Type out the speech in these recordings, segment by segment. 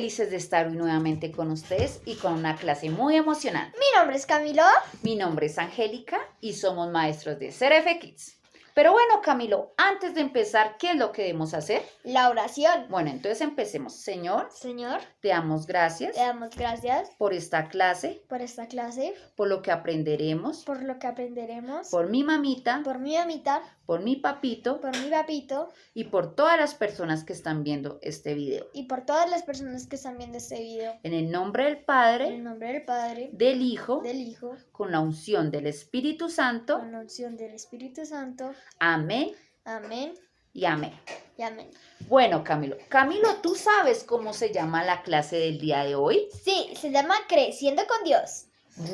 felices de estar hoy nuevamente con ustedes y con una clase muy emocionante. Mi nombre es Camilo. Mi nombre es Angélica y somos maestros de CRF Kids. Pero bueno, Camilo, antes de empezar, ¿qué es lo que debemos hacer? La oración. Bueno, entonces empecemos. Señor, Señor, te damos gracias te damos gracias por esta clase, por esta clase, por lo que aprenderemos, por lo que aprenderemos, por mi mamita, por mi mamita, por mi papito por mi papito y por todas las personas que están viendo este video. y por todas las personas que están viendo este video. En el nombre del En el Padre, nombre del Padre, del Hijo, del Hijo, con la unción del Espíritu Santo. con la unción del Espíritu Santo. Amén Amén y amén. y amén. Bueno, Camilo. Camilo, ¿tú sabes cómo se llama la clase del día de hoy? Sí, se llama Creciendo con Dios.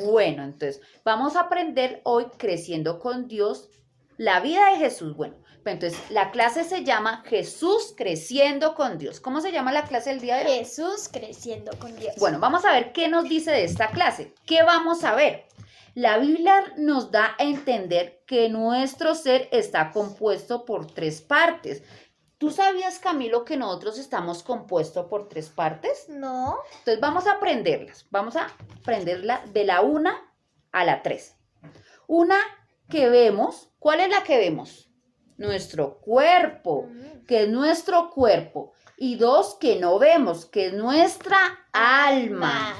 Bueno, entonces vamos a aprender hoy Creciendo con Dios, la vida de Jesús. Bueno, entonces la clase se llama Jesús Creciendo con Dios. ¿Cómo se llama la clase del día de hoy? Jesús creciendo con Dios. Bueno, vamos a ver qué nos dice de esta clase. ¿Qué vamos a ver? La Biblia nos da a entender que nuestro ser está compuesto por tres partes. ¿Tú sabías, Camilo, que nosotros estamos compuestos por tres partes? No. Entonces vamos a aprenderlas. Vamos a aprenderla de la 1 a la 13. Una que vemos, ¿cuál es la que vemos? Nuestro cuerpo, que es nuestro cuerpo. Y 2 que no vemos, que es nuestra alma.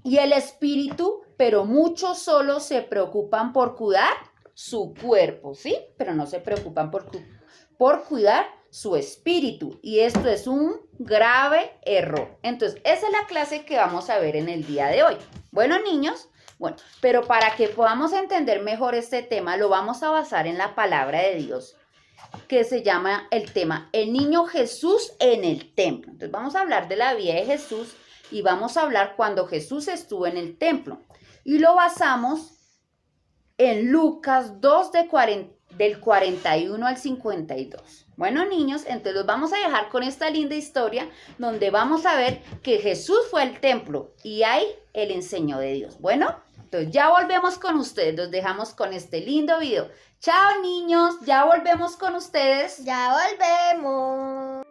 Y el espíritu, pero muchos solo se preocupan por cuidar su cuerpo, ¿sí? Pero no se preocupan por cuidar su espíritu. Y esto es un grave error. Entonces, esa es la clase que vamos a ver en el día de hoy. Bueno, niños, bueno, pero para que podamos entender mejor este tema, lo vamos a basar en la palabra de Dios, que se llama el tema El niño Jesús en el templo. Entonces, vamos a hablar de la vida de Jesús y vamos a hablar cuando Jesús estuvo en el templo. Y lo basamos en Lucas 2 del 41 al 52. Bueno, niños, entonces los vamos a dejar con esta linda historia donde vamos a ver que Jesús fue al templo y ahí Él enseñó de Dios. Bueno, entonces ya volvemos con ustedes, los dejamos con este lindo video. Chao, niños, ya volvemos con ustedes. Ya volvemos.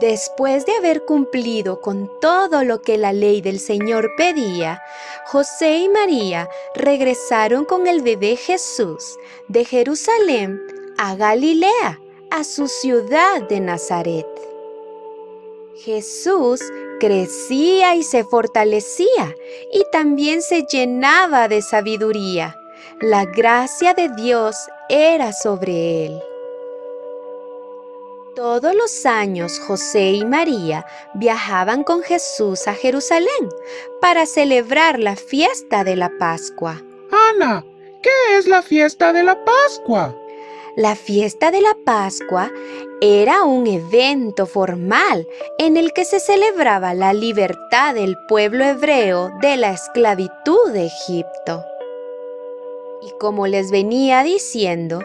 Después de haber cumplido con todo lo que la ley del Señor pedía, José y María regresaron con el bebé Jesús de Jerusalén a Galilea, a su ciudad de Nazaret. Jesús crecía y se fortalecía y también se llenaba de sabiduría. La gracia de Dios era sobre él. Todos los años José y María viajaban con Jesús a Jerusalén para celebrar la fiesta de la Pascua. Ana, ¿qué es la fiesta de la Pascua? La fiesta de la Pascua era un evento formal en el que se celebraba la libertad del pueblo hebreo de la esclavitud de Egipto. Y como les venía diciendo,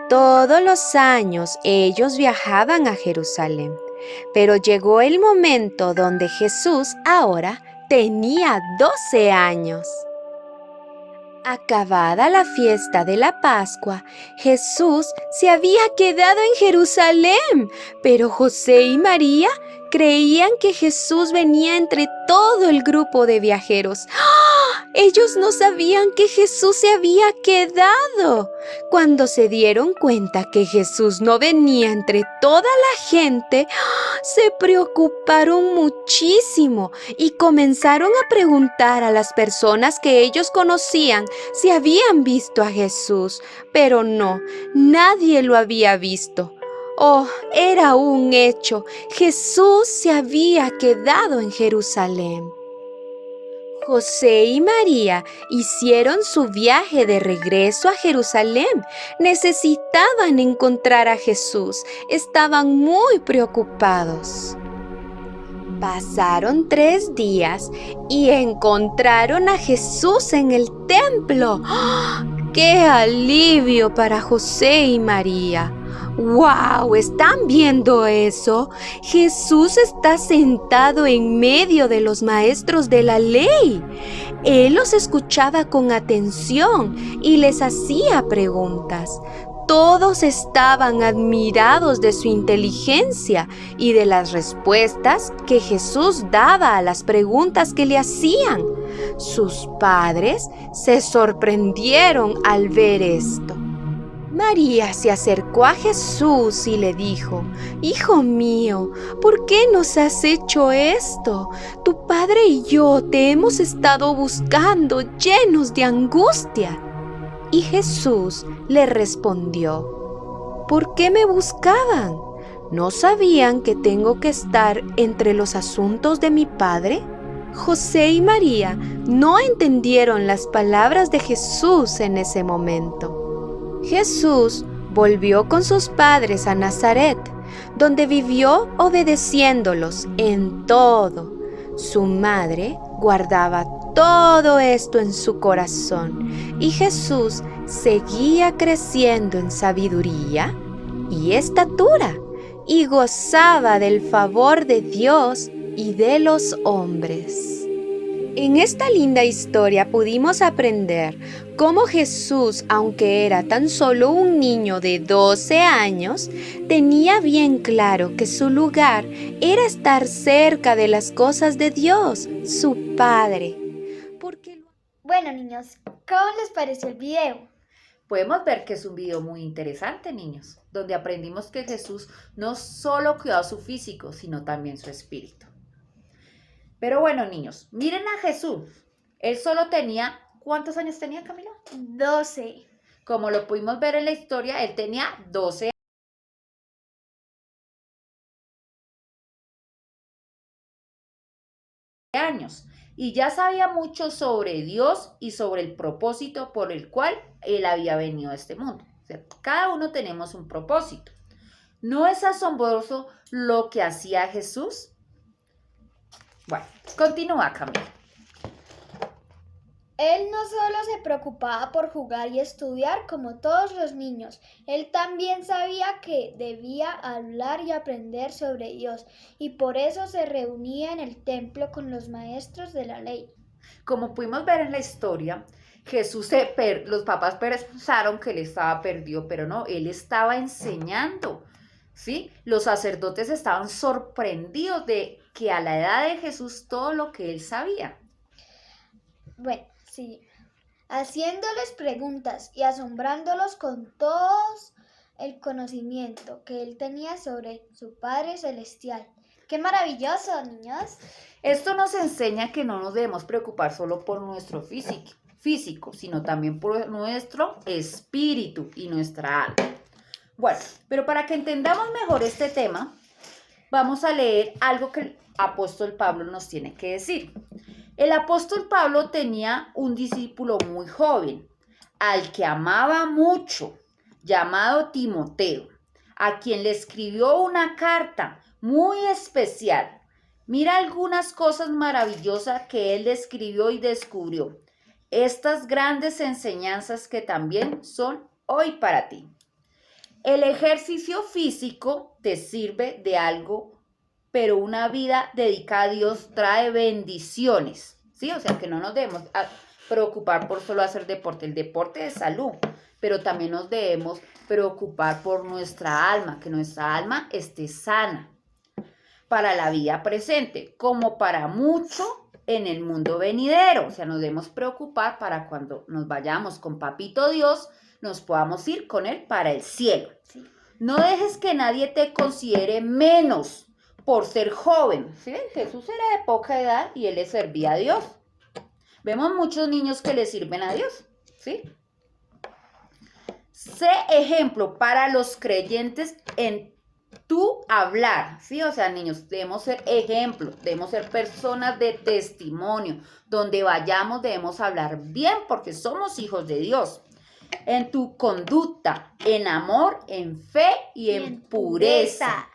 todos los años ellos viajaban a Jerusalén, pero llegó el momento donde Jesús ahora tenía 12 años. Acabada la fiesta de la Pascua, Jesús se había quedado en Jerusalén, pero José y María creían que Jesús venía entre todo el grupo de viajeros. ¡Ah! Ellos no sabían que Jesús se había quedado. Cuando se dieron cuenta que Jesús no venía entre toda la gente, se preocuparon muchísimo y comenzaron a preguntar a las personas que ellos conocían si habían visto a Jesús, pero no, nadie lo había visto. Oh, era un hecho. Jesús se había quedado en Jerusalén. José y María hicieron su viaje de regreso a Jerusalén. Necesitaban encontrar a Jesús. Estaban muy preocupados. Pasaron 3 días y encontraron a Jesús en el templo. ¡Oh! ¡Qué alivio para José y María! ¡Wow! ¿Están viendo eso? Jesús está sentado en medio de los maestros de la ley. Él los escuchaba con atención y les hacía preguntas. todos estaban admirados de su inteligencia y de las respuestas que Jesús daba a las preguntas que le hacían. Sus padres se sorprendieron al ver esto. María se acercó a Jesús y le dijo: «Hijo mío, ¿por qué nos has hecho esto? Tu padre y yo te hemos estado buscando llenos de angustia». Y Jesús le respondió: «¿Por qué me buscaban? ¿No sabían que tengo que estar entre los asuntos de mi Padre?». José y María no entendieron las palabras de Jesús en ese momento. Jesús volvió con sus padres a Nazaret, donde vivió obedeciéndolos en todo. Su madre guardaba todo esto en su corazón y Jesús seguía creciendo en sabiduría y estatura y gozaba del favor de Dios y de los hombres. En esta linda historia pudimos aprender cómo Jesús, aunque era tan solo un niño de 12 años, tenía bien claro que su lugar era estar cerca de las cosas de Dios, su Padre. Bueno, niños, ¿cómo les pareció el video? Podemos ver que es un video muy interesante, niños, donde aprendimos que Jesús no solo cuidaba su físico, sino también su espíritu. Pero bueno, niños, miren a Jesús. Él solo tenía, ¿cuántos años tenía, Camila? 12. Como lo pudimos ver en la historia, él tenía 12 años y ya sabía mucho sobre Dios y sobre el propósito por el cual él había venido a este mundo. O sea, cada uno tenemos un propósito. ¿No es asombroso lo que hacía Jesús? Bueno, continúa, Camila. Él no solo se preocupaba por jugar y estudiar como todos los niños, él también sabía que debía hablar y aprender sobre Dios, y por eso se reunía en el templo con los maestros de la ley. Como pudimos ver en la historia, Jesús, los papás pensaron que él estaba perdido, pero no, él estaba enseñando, ¿sí? Los sacerdotes estaban sorprendidos de que a la edad de Jesús todo lo que él sabía. Bueno, sí, haciéndoles preguntas y asombrándolos con todo el conocimiento que él tenía sobre su Padre Celestial. ¡Qué maravilloso, niños! Esto nos enseña que no nos debemos preocupar solo por nuestro físico, sino también por nuestro espíritu y nuestra alma. Bueno, pero para que entendamos mejor este tema, vamos a leer algo que el apóstol Pablo nos tiene que decir. El apóstol Pablo tenía un discípulo muy joven, al que amaba mucho, llamado Timoteo, a quien le escribió una carta muy especial. Mira algunas cosas maravillosas que él escribió y descubrió. Estas grandes enseñanzas que también son hoy para ti. El ejercicio físico te sirve de algo, pero una vida dedicada a Dios trae bendiciones, ¿sí? O sea, que no nos debemos preocupar por solo hacer deporte. El deporte es salud, pero también nos debemos preocupar por nuestra alma, que nuestra alma esté sana para la vida presente, como para mucho en el mundo venidero. O sea, nos debemos preocupar para cuando nos vayamos con Papito Dios, nos podamos ir con Él para el cielo. Sí. No dejes que nadie te considere menos por ser joven. ¿Sí? Jesús era de poca edad y él le servía a Dios. Vemos muchos niños que le sirven a Dios. ¿Sí? Sé ejemplo para los creyentes en tu hablar. ¿Sí? O sea, niños, debemos ser ejemplo, debemos ser personas de testimonio. Donde vayamos debemos hablar bien porque somos hijos de Dios. En tu conducta, en amor, en fe y en pureza.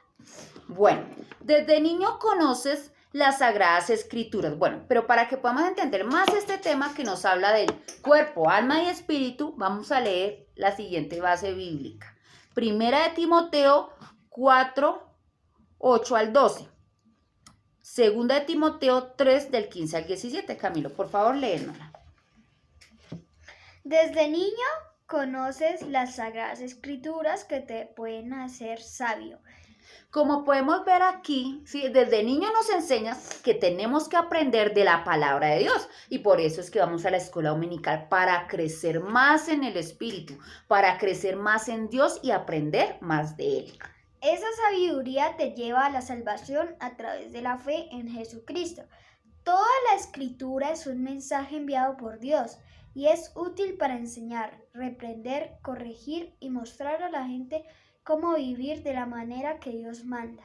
Bueno, desde niño conoces las Sagradas Escrituras. Bueno, pero para que podamos entender más este tema que nos habla del cuerpo, alma y espíritu, vamos a leer la siguiente base bíblica. Primera de Timoteo 4, 8 al 12. Segunda de Timoteo 3, del 15 al 17. Camilo, por favor, léenosla. Desde niño conoces las sagradas escrituras que te pueden hacer sabio. Como podemos ver aquí, ¿sí? Desde niño nos enseñan que tenemos que aprender de la palabra de Dios y por eso es que vamos a la escuela dominical para crecer más en el Espíritu, para crecer más en Dios y aprender más de Él. Esa sabiduría te lleva a la salvación a través de la fe en Jesucristo. Toda la escritura es un mensaje enviado por Dios y es útil para enseñar, reprender, corregir y mostrar a la gente cómo vivir de la manera que Dios manda.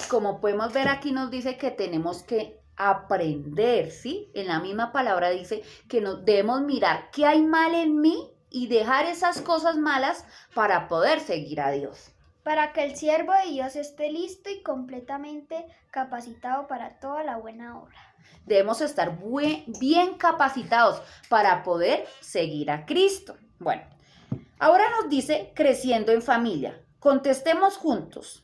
Como podemos ver aquí nos dice que tenemos que aprender, ¿sí? En la misma palabra dice que nos debemos mirar qué hay mal en mí y dejar esas cosas malas para poder seguir a Dios. Para que el siervo de Dios esté listo y completamente capacitado para toda la buena obra. Debemos estar bien capacitados para poder seguir a Cristo. Bueno, ahora nos dice creciendo en familia. Contestemos juntos.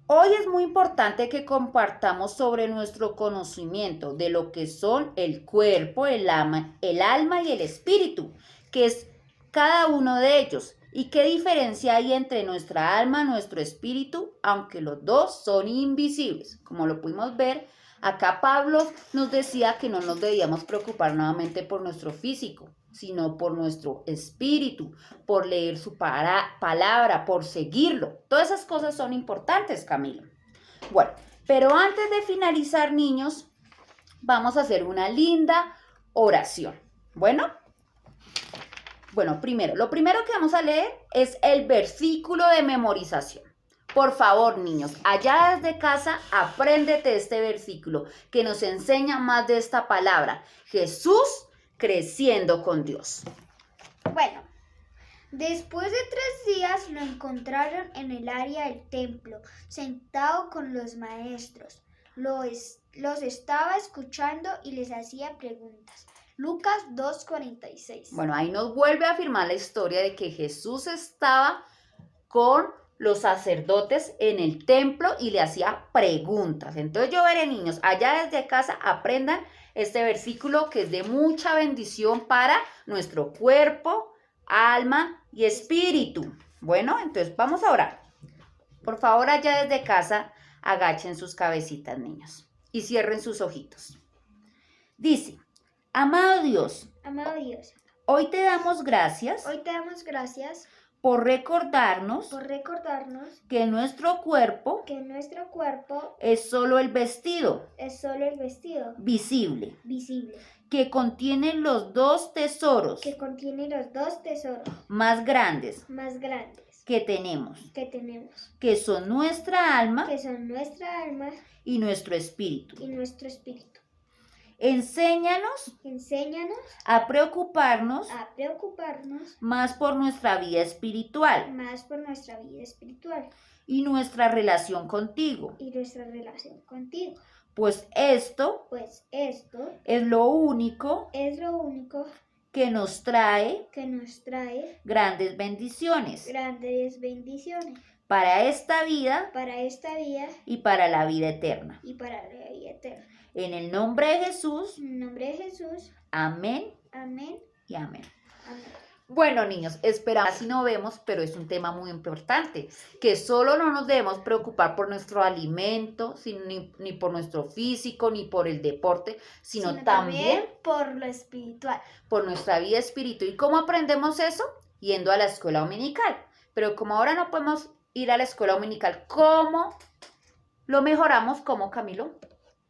Hoy es muy importante que compartamos sobre nuestro conocimiento de lo que son el cuerpo, el alma y el espíritu, que es cada uno de ellos. ¿Y qué diferencia hay entre nuestra alma, nuestro espíritu, aunque los dos son invisibles? Como lo pudimos ver, acá Pablo nos decía que no nos debíamos preocupar nuevamente por nuestro físico, sino por nuestro espíritu, por leer su palabra, por seguirlo. Todas esas cosas son importantes, Camilo. Bueno, pero antes de finalizar, niños, vamos a hacer una linda oración. Bueno, lo primero que vamos a leer es el versículo de memorización. Por favor, niños, allá desde casa, apréndete este versículo que nos enseña más de esta palabra. Jesús creciendo con Dios. Bueno, después de 3 días lo encontraron en el área del templo, sentado con los maestros. Los estaba escuchando y les hacía preguntas. Lucas 2:46. Bueno, ahí nos vuelve a afirmar la historia de que Jesús estaba con los sacerdotes en el templo y le hacía preguntas. Entonces yo veré, niños, allá desde casa aprendan este versículo que es de mucha bendición para nuestro cuerpo, alma y espíritu. Bueno, entonces vamos a orar. Por favor, allá desde casa, agachen sus cabecitas, niños, y cierren sus ojitos. Dice, amado Dios, hoy te damos gracias por recordarnos que nuestro cuerpo es solo el vestido visible que contiene los dos tesoros más grandes que tenemos, que son nuestra alma y nuestro espíritu. Enséñanos a preocuparnos más por nuestra vida espiritual y nuestra relación contigo, pues esto es lo único que nos trae grandes bendiciones para esta vida y para la vida eterna. En el nombre de Jesús, amén y amén. Bueno, niños, esperamos si no vemos, pero es un tema muy importante, que solo no nos debemos preocupar por nuestro alimento, ni por nuestro físico, ni por el deporte, sino también por lo espiritual. Por nuestra vida espiritual. ¿Y cómo aprendemos eso? Yendo a la escuela dominical. Pero como ahora no podemos ir a la escuela dominical, ¿cómo lo mejoramos? ¿Cómo, Camilo?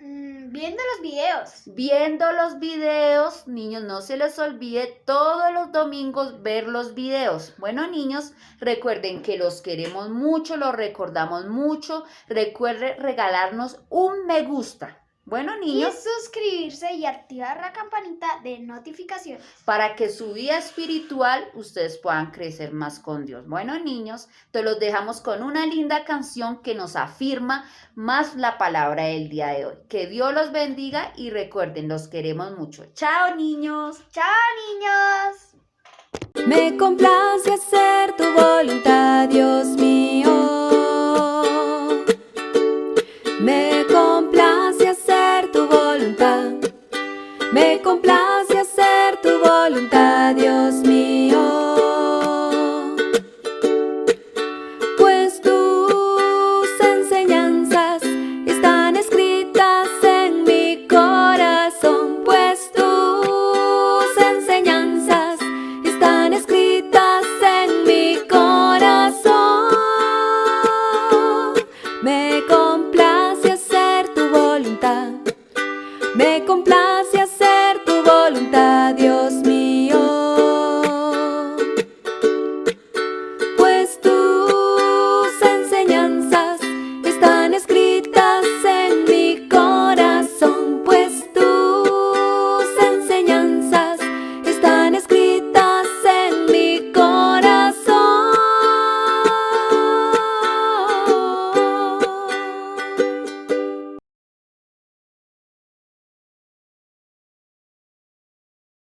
Viendo los videos. Viendo los videos, niños, no se les olvide todos los domingos ver los videos. Bueno, niños, recuerden que los queremos mucho, los recordamos mucho. Recuerden regalarnos un me gusta. Bueno, niños. Y suscribirse y activar la campanita de notificaciones. Para que su vida espiritual ustedes puedan crecer más con Dios. Bueno, niños, te los dejamos con una linda canción que nos afirma más la palabra del día de hoy. Que Dios los bendiga y recuerden, los queremos mucho. ¡Chao, niños! ¡Chao, niños! Me complace hacer tu voluntad, Dios mío. Me complace hacer tu voluntad. Me complace hacer tu voluntad, Dios mío. place hacer tu voluntad, Dios